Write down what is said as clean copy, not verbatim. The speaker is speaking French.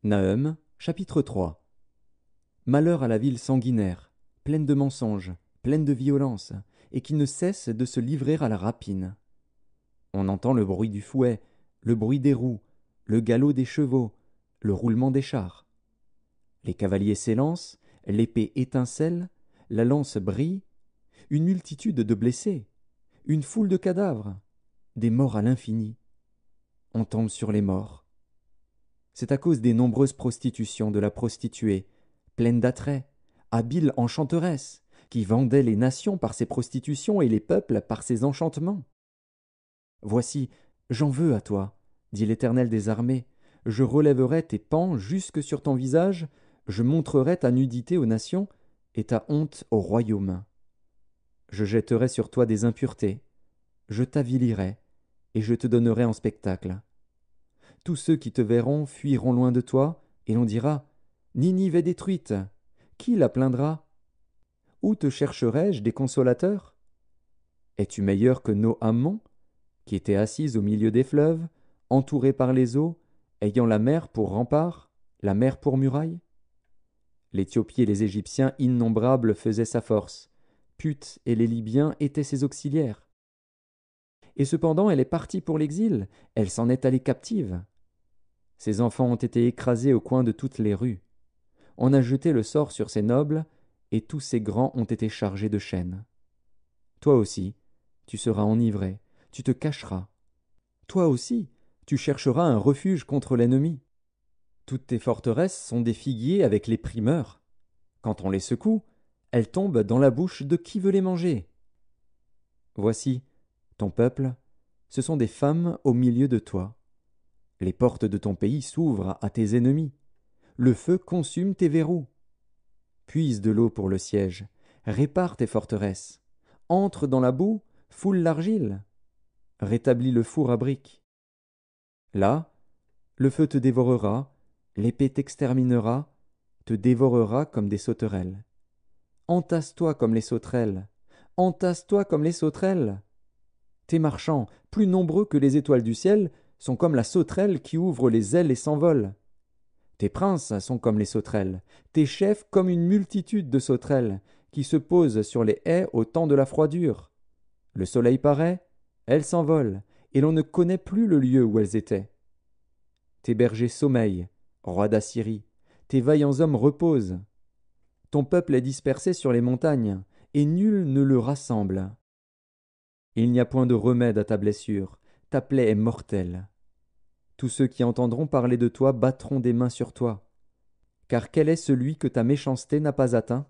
Nahum, chapitre 3. Malheur à la ville sanguinaire, pleine de mensonges, pleine de violence, et qui ne cesse de se livrer à la rapine. On entend le bruit du fouet, le bruit des roues, le galop des chevaux, le roulement des chars. Les cavaliers s'élancent, l'épée étincelle, la lance brille, une multitude de blessés, une foule de cadavres, des morts à l'infini. On tombe sur les morts. C'est à cause des nombreuses prostitutions de la prostituée, pleine d'attraits, habile enchanteresse, qui vendait les nations par ses prostitutions et les peuples par ses enchantements. Voici, j'en veux à toi, dit l'Éternel des armées, je relèverai tes pans jusque sur ton visage, je montrerai ta nudité aux nations et ta honte au royaume. Je jetterai sur toi des impuretés, je t'avilirai, et je te donnerai en spectacle. Tous ceux qui te verront fuiront loin de toi, et l'on dira Ninive est détruite. Qui la plaindra? Où te chercherai-je des consolateurs? Es-tu meilleur que Noammon, qui était assise au milieu des fleuves, entourée par les eaux, ayant la mer pour rempart, la mer pour muraille? L'Éthiopie et les Égyptiens innombrables faisaient sa force, Put et les Libyens étaient ses auxiliaires. Et cependant elle est partie pour l'exil, elle s'en est allée captive. Ses enfants ont été écrasés au coin de toutes les rues. On a jeté le sort sur ses nobles, et tous ses grands ont été chargés de chaînes. Toi aussi, tu seras enivré, tu te cacheras. Toi aussi, tu chercheras un refuge contre l'ennemi. Toutes tes forteresses sont des figuiers avec les primeurs. Quand on les secoue, elles tombent dans la bouche de qui veut les manger. Voici, ton peuple, ce sont des femmes au milieu de toi. Les portes de ton pays s'ouvrent à tes ennemis. Le feu consume tes verrous. Puise de l'eau pour le siège. Répare tes forteresses. Entre dans la boue, foule l'argile. Rétablis le four à briques. Là, le feu te dévorera, l'épée t'exterminera, te dévorera comme des sauterelles. Entasse-toi comme les sauterelles. Entasse-toi comme les sauterelles. Tes marchands, plus nombreux que les étoiles du ciel, sont comme la sauterelle qui ouvre les ailes et s'envole. Tes princes sont comme les sauterelles, tes chefs comme une multitude de sauterelles, qui se posent sur les haies au temps de la froidure. Le soleil paraît, elles s'envolent, et l'on ne connaît plus le lieu où elles étaient. Tes bergers sommeillent, roi d'Assyrie, tes vaillants hommes reposent. Ton peuple est dispersé sur les montagnes, et nul ne le rassemble. Il n'y a point de remède à ta blessure, ta plaie est mortelle. Tous ceux qui entendront parler de toi battront des mains sur toi. Car quel est celui que ta méchanceté n'a pas atteint?